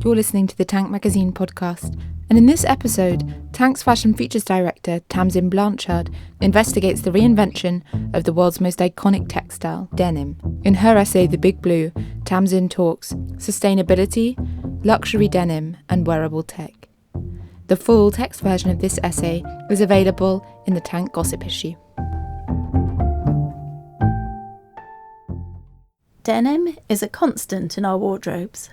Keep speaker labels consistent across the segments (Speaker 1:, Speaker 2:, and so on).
Speaker 1: You're listening to the Tank Magazine podcast, and in this episode, Tank's fashion features director Tamsin Blanchard investigates the reinvention of the world's most iconic textile, denim. In her essay The Big Blue, Tamsin talks sustainability, luxury denim, and wearable tech. The full text version of this essay is available in the Tank Gossip issue.
Speaker 2: Denim is a constant in our wardrobes.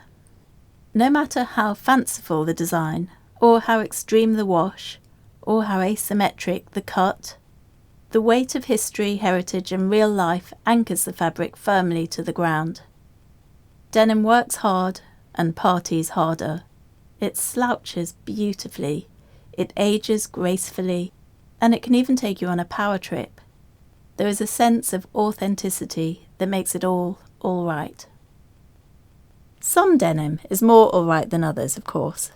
Speaker 2: No matter how fanciful the design, or how extreme the wash, or how asymmetric the cut, the weight of history, heritage and real life anchors the fabric firmly to the ground. Denim works hard and parties harder. It slouches beautifully, it ages gracefully, and it can even take you on a power trip. There is a sense of authenticity that makes it all right. Some denim is more all right than others, of course.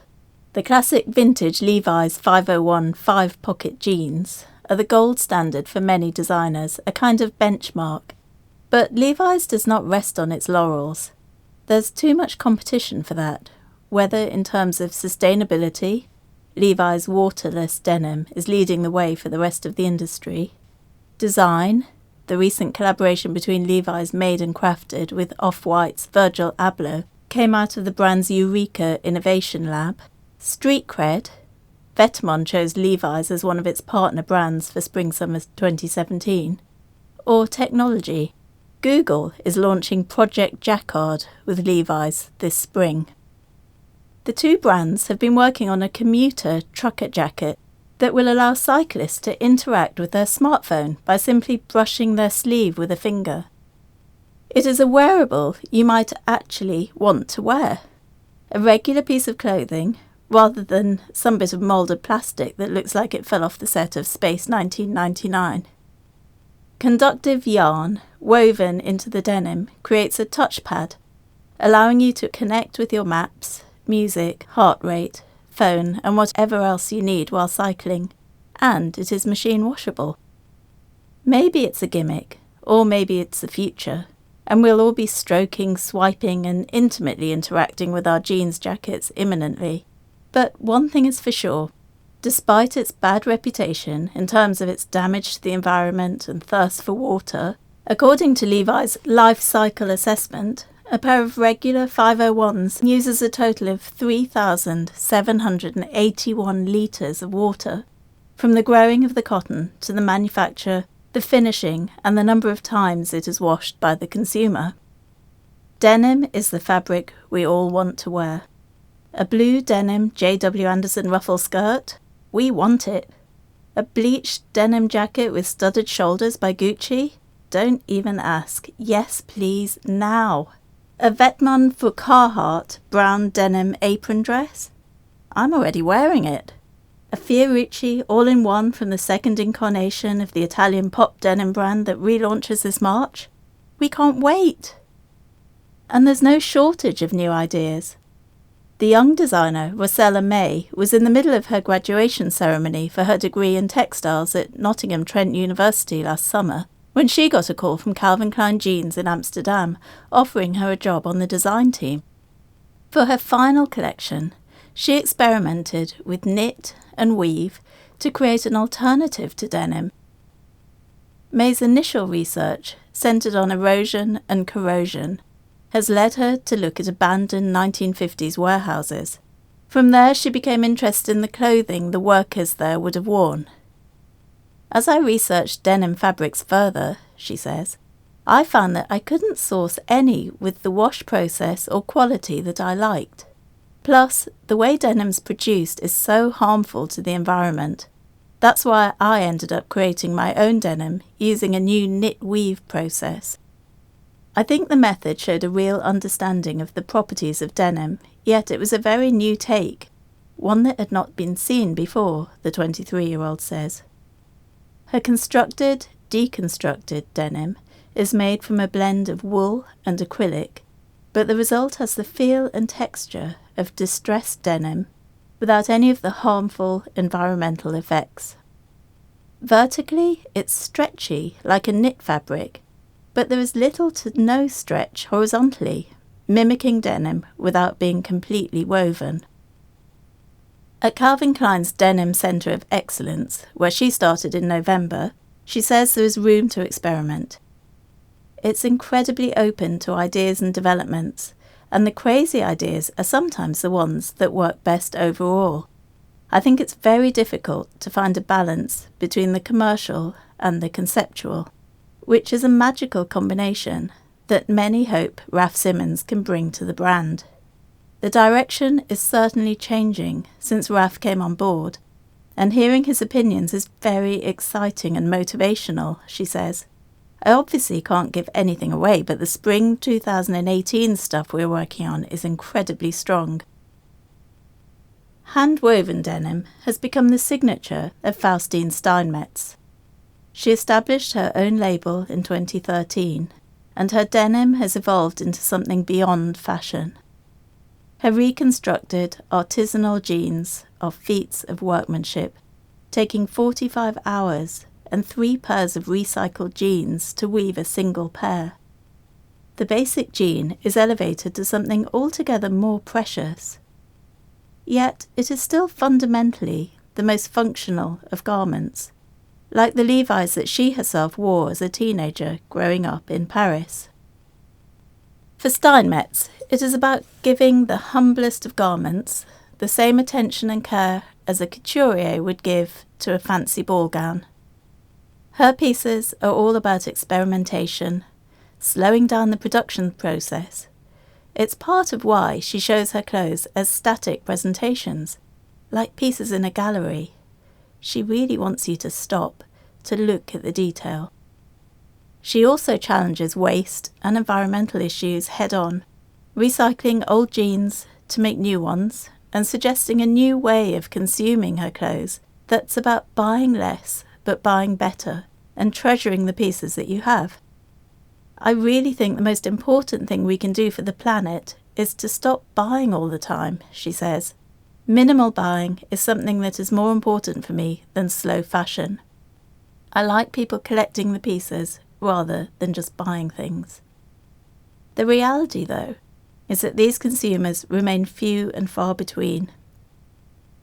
Speaker 2: The classic vintage Levi's 501 5-pocket jeans are the gold standard for many designers, a kind of benchmark. But Levi's does not rest on its laurels. There's too much competition for that, whether in terms of sustainability, Levi's waterless denim is leading the way for the rest of the industry, design, the recent collaboration between Levi's Made and Crafted with Off-White's Virgil Abloh came out of the brand's Eureka Innovation Lab. Street cred, Vetements chose Levi's as one of its partner brands for Spring-Summer 2017. Or technology, Google is launching Project Jacquard with Levi's this spring. The two brands have been working on a commuter trucker jacket that will allow cyclists to interact with their smartphone by simply brushing their sleeve with a finger. It is a wearable you might actually want to wear. A regular piece of clothing, rather than some bit of moulded plastic that looks like it fell off the set of Space 1999. Conductive yarn woven into the denim creates a touchpad, allowing you to connect with your maps, music, heart rate, phone and whatever else you need while cycling, and it is machine washable. Maybe it's a gimmick, or maybe it's the future, and we'll all be stroking, swiping and intimately interacting with our jeans jackets imminently. But one thing is for sure, despite its bad reputation in terms of its damage to the environment and thirst for water, according to Levi's life cycle assessment, a pair of regular 501s uses a total of 3,781 litres of water, from the growing of the cotton to the manufacture, the finishing and the number of times it is washed by the consumer. Denim is the fabric we all want to wear. A blue denim J.W. Anderson ruffle skirt? We want it. A bleached denim jacket with studded shoulders by Gucci? Don't even ask. Yes, please, now. A Vetements for Carhartt brown denim apron dress? I'm already wearing it. A Fiorucci all-in-one from the second incarnation of the Italian pop denim brand that relaunches this March? We can't wait. And there's no shortage of new ideas. The young designer, Rosella May, was in the middle of her graduation ceremony for her degree in textiles at Nottingham Trent University last summer, when she got a call from Calvin Klein Jeans in Amsterdam, offering her a job on the design team. For her final collection, she experimented with knit and weave to create an alternative to denim. May's initial research, centred on erosion and corrosion, has led her to look at abandoned 1950s warehouses. From there, she became interested in the clothing the workers there would have worn. As I researched denim fabrics further, she says, I found that I couldn't source any with the wash process or quality that I liked. Plus, the way denim's produced is so harmful to the environment. That's why I ended up creating my own denim using a new knit-weave process. I think the method showed a real understanding of the properties of denim, yet it was a very new take, one that had not been seen before, the 23-year-old says. Her constructed, deconstructed denim is made from a blend of wool and acrylic, but the result has the feel and texture of distressed denim without any of the harmful environmental effects. Vertically, it's stretchy like a knit fabric, but there is little to no stretch horizontally, mimicking denim without being completely woven. At Calvin Klein's Denim Centre of Excellence, where she started in November, she says there is room to experiment. It's incredibly open to ideas and developments, and the crazy ideas are sometimes the ones that work best overall. I think it's very difficult to find a balance between the commercial and the conceptual, which is a magical combination that many hope Raf Simons can bring to the brand. The direction is certainly changing since Raf came on board, and hearing his opinions is very exciting and motivational, she says. I obviously can't give anything away, but the spring 2018 stuff we're working on is incredibly strong. Hand-woven denim has become the signature of Faustine Steinmetz. She established her own label in 2013, and her denim has evolved into something beyond fashion. Her reconstructed artisanal jeans are feats of workmanship, taking 45 hours and 3 pairs of recycled jeans to weave a single pair. The basic jean is elevated to something altogether more precious. Yet it is still fundamentally the most functional of garments, like the Levi's that she herself wore as a teenager growing up in Paris. For Steinmetz, it is about giving the humblest of garments the same attention and care as a couturier would give to a fancy ball gown. Her pieces are all about experimentation, slowing down the production process. It's part of why she shows her clothes as static presentations, like pieces in a gallery. She really wants you to stop, to look at the detail. She also challenges waste and environmental issues head-on, recycling old jeans to make new ones and suggesting a new way of consuming her clothes that's about buying less but buying better and treasuring the pieces that you have. I really think the most important thing we can do for the planet is to stop buying all the time, she says. Minimal buying is something that is more important for me than slow fashion. I like people collecting the pieces rather than just buying things. The reality, though, is that these consumers remain few and far between.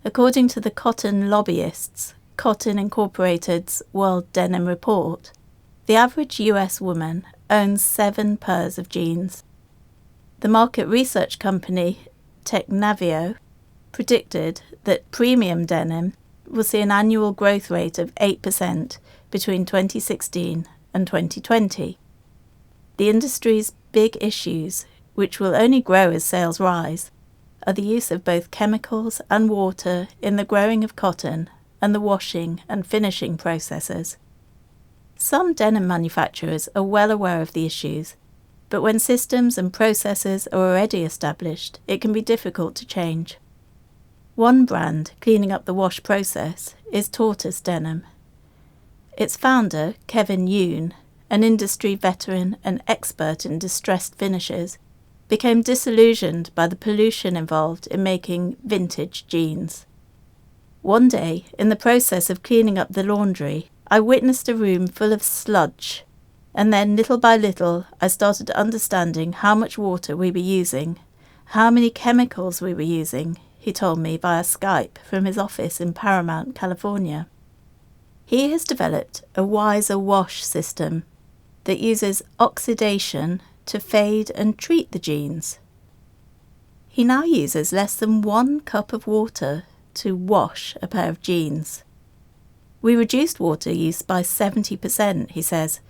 Speaker 2: According to the cotton lobbyists, Cotton Incorporated's World Denim Report, the average US woman owns 7 pairs of jeans. The market research company Technavio predicted that premium denim will see an annual growth rate of 8% between 2016 and 2020. The industry's big issues, which will only grow as sales rise, are the use of both chemicals and water in the growing of cotton and the washing and finishing processes. Some denim manufacturers are well aware of the issues, but when systems and processes are already established, it can be difficult to change. One brand cleaning up the wash process is Tortoise Denim. Its founder, Kevin Yoon, an industry veteran and expert in distressed finishes, became disillusioned by the pollution involved in making vintage jeans. One day, in the process of cleaning up the laundry, I witnessed a room full of sludge, and then little by little I started understanding how much water we were using, how many chemicals we were using, he told me via Skype from his office in Paramount, California. He has developed a wiser wash system that uses oxidation to fade and treat the jeans. He now uses less than 1 cup of water to wash a pair of jeans. We reduced water use by 70%, he says.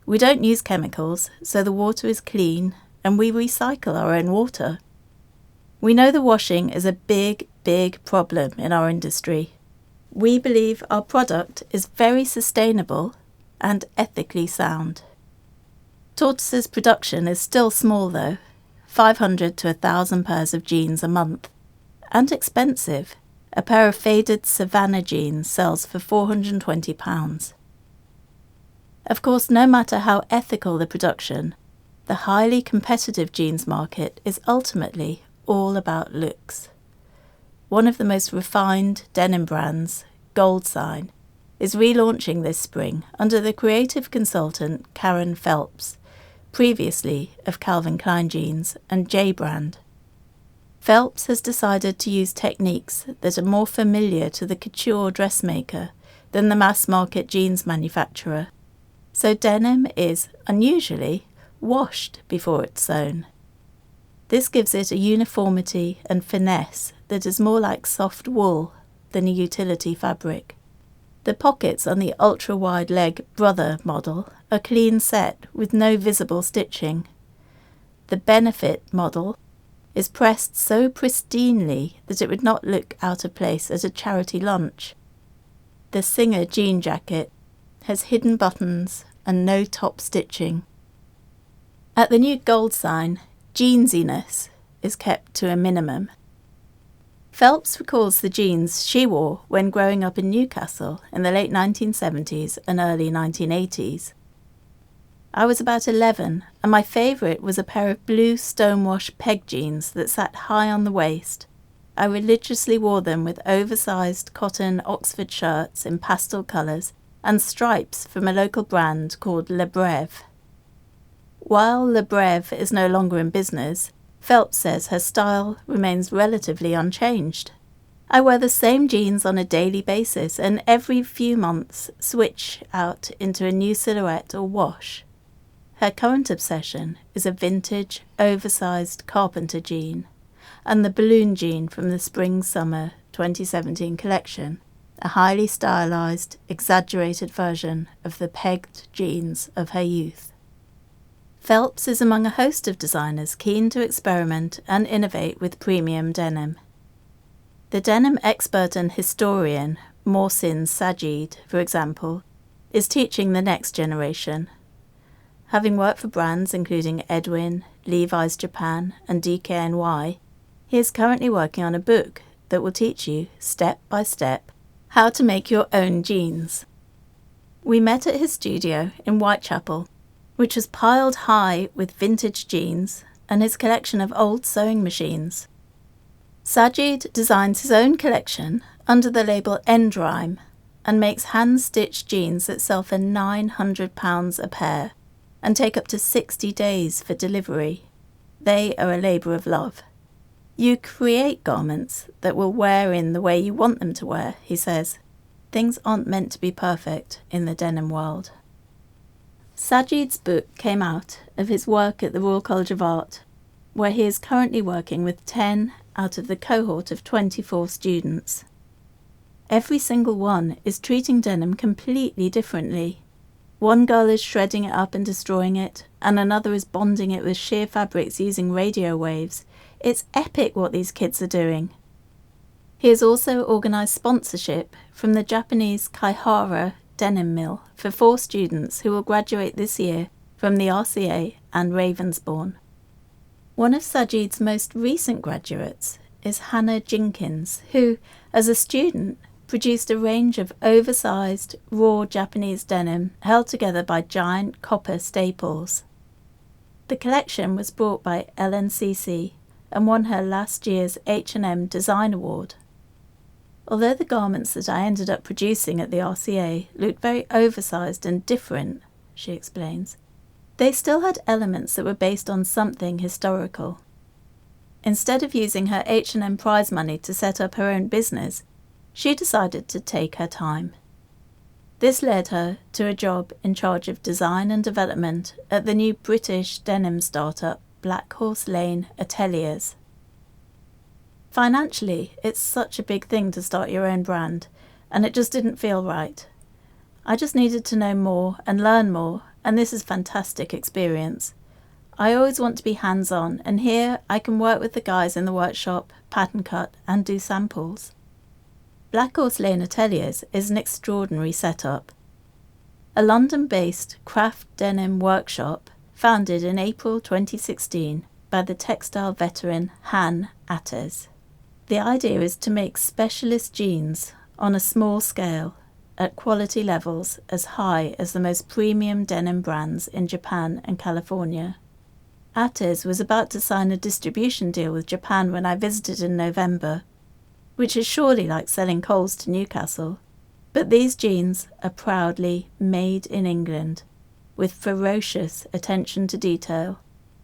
Speaker 2: We don't use chemicals, so the water is clean, and we recycle our own water. We know the washing is a big, big problem in our industry. We believe our product is very sustainable and ethically sound. Tortoise's production is still small though, 500 to 1,000 pairs of jeans a month, and expensive. A pair of faded Savannah jeans sells for £420. Of course, no matter how ethical the production, the highly competitive jeans market is ultimately all about looks. One of the most refined denim brands, Gold Sign, is relaunching this spring under the creative consultant Karen Phelps, previously of Calvin Klein jeans and J brand. Phelps has decided to use techniques that are more familiar to the couture dressmaker than the mass-market jeans manufacturer, so denim is, unusually, washed before it's sewn. This gives it a uniformity and finesse that is more like soft wool than a utility fabric. The pockets on the ultra-wide leg Brother model are clean set with no visible stitching. The Benefit model is pressed so pristinely that it would not look out of place at a charity lunch. The Singer jean jacket has hidden buttons and no top stitching. At the new gold sign, jeansiness is kept to a minimum. Phelps recalls the jeans she wore when growing up in Newcastle in the late 1970s and early 1980s. I was about 11, and my favourite was a pair of blue stonewash peg jeans that sat high on the waist. I religiously wore them with oversized cotton Oxford shirts in pastel colours and stripes from a local brand called Le Breve. While Le Breve is no longer in business, Phelps says her style remains relatively unchanged. I wear the same jeans on a daily basis and every few months switch out into a new silhouette or wash. Her current obsession is a vintage, oversized carpenter jean and the balloon jean from the Spring-Summer 2017 collection, a highly stylized, exaggerated version of the pegged jeans of her youth. Phelps is among a host of designers keen to experiment and innovate with premium denim. The denim expert and historian Mohsin Sajid, for example, is teaching the next generation. Having worked for brands including Edwin, Levi's Japan and DKNY, he is currently working on a book that will teach you, step by step, how to make your own jeans. We met at his studio in Whitechapel, which was piled high with vintage jeans and his collection of old sewing machines. Sajid designs his own collection under the label Endrime and makes hand-stitched jeans that sell for £900 a pair and take up to 60 days for delivery. They are a labour of love. You create garments that will wear in the way you want them to wear, he says. Things aren't meant to be perfect in the denim world. Sajid's book came out of his work at the Royal College of Art, where he is currently working with 10 out of the cohort of 24 students. Every single one is treating denim completely differently. One girl is shredding it up and destroying it, and another is bonding it with sheer fabrics using radio waves. It's epic what these kids are doing. He has also organised sponsorship from the Japanese Kaihara denim mill for 4 students who will graduate this year from the RCA and Ravensbourne. One of Sajid's most recent graduates is Hannah Jenkins, who, as a student, produced a range of oversized, raw Japanese denim held together by giant copper staples. The collection was bought by LNCC and won her last year's H&M Design Award. Although the garments that I ended up producing at the RCA looked very oversized and different, she explains, they still had elements that were based on something historical. Instead of using her H&M prize money to set up her own business, she decided to take her time. This led her to a job in charge of design and development at the new British denim startup Black Horse Lane Ateliers. Financially, it's such a big thing to start your own brand, and it just didn't feel right. I just needed to know more and learn more, and this is a fantastic experience. I always want to be hands-on, and here I can work with the guys in the workshop, pattern cut, and do samples. Black Horse Lane Ateliers is an extraordinary setup. A London-based craft denim workshop founded in April 2016 by the textile veteran Han Attes. The idea is to make specialist jeans on a small scale at quality levels as high as the most premium denim brands in Japan and California. Attes was about to sign a distribution deal with Japan when I visited in November, which is surely like selling coals to Newcastle, but these jeans are proudly made in England. with ferocious attention to detail,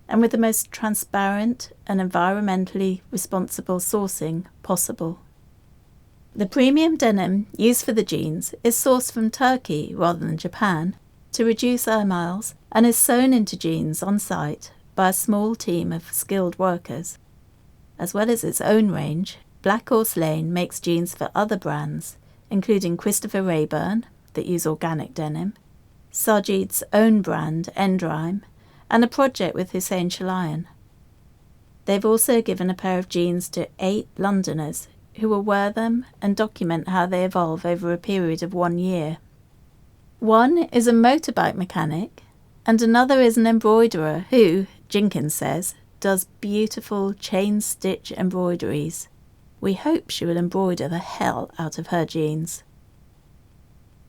Speaker 2: and with the most transparent and environmentally responsible sourcing possible. The premium denim used for the jeans is sourced from Turkey rather than Japan to reduce air miles and is sewn into jeans on site by a small team of skilled workers. As well as its own range, Black Horse Lane makes jeans for other brands, including Christopher Rayburn, that use organic denim, Sajid's own brand, Endrime, and a project with Hussein Chalayan. They've also given a pair of jeans to 8 Londoners who will wear them and document how they evolve over a period of 1 year. One is a motorbike mechanic, and another is an embroiderer who, Jenkins says, does beautiful chain-stitch embroideries. We hope she will embroider the hell out of her jeans.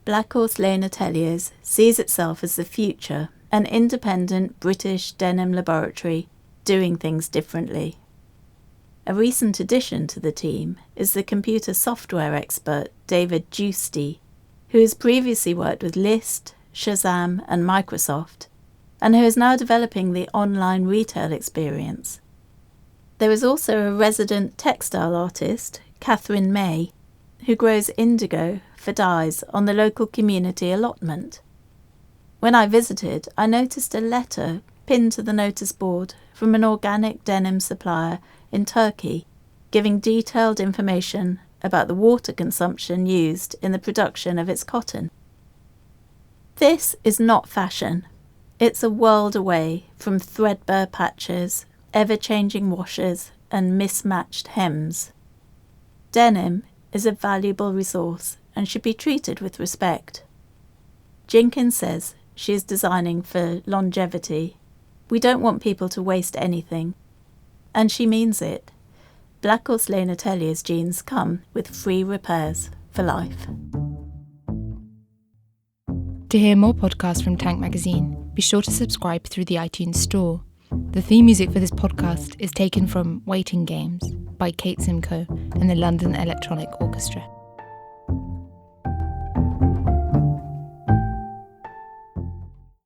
Speaker 2: Black Horse Lane Ateliers sees itself as the future, an independent British denim laboratory doing things differently. A recent addition to the team is the computer software expert David Giusti, who has previously worked with Liszt, Shazam and Microsoft, and who is now developing the online retail experience. There is also a resident textile artist, Catherine May, who grows indigo for dyes on the local community allotment. When I visited, I noticed a letter pinned to the notice board from an organic denim supplier in Turkey, giving detailed information about the water consumption used in the production of its cotton. This is not fashion. It's a world away from threadbare patches, ever-changing washes, and mismatched hems. Denim is a valuable resource and should be treated with respect. Jenkins says she is designing for longevity. We don't want people to waste anything. And she means it. Black Horse Lane Ateliers jeans come with free repairs for life.
Speaker 1: To hear more podcasts from Tank Magazine, be sure to subscribe through the iTunes Store. The theme music for this podcast is taken from Waiting Games by Kate Simcoe and the London Electronic Orchestra.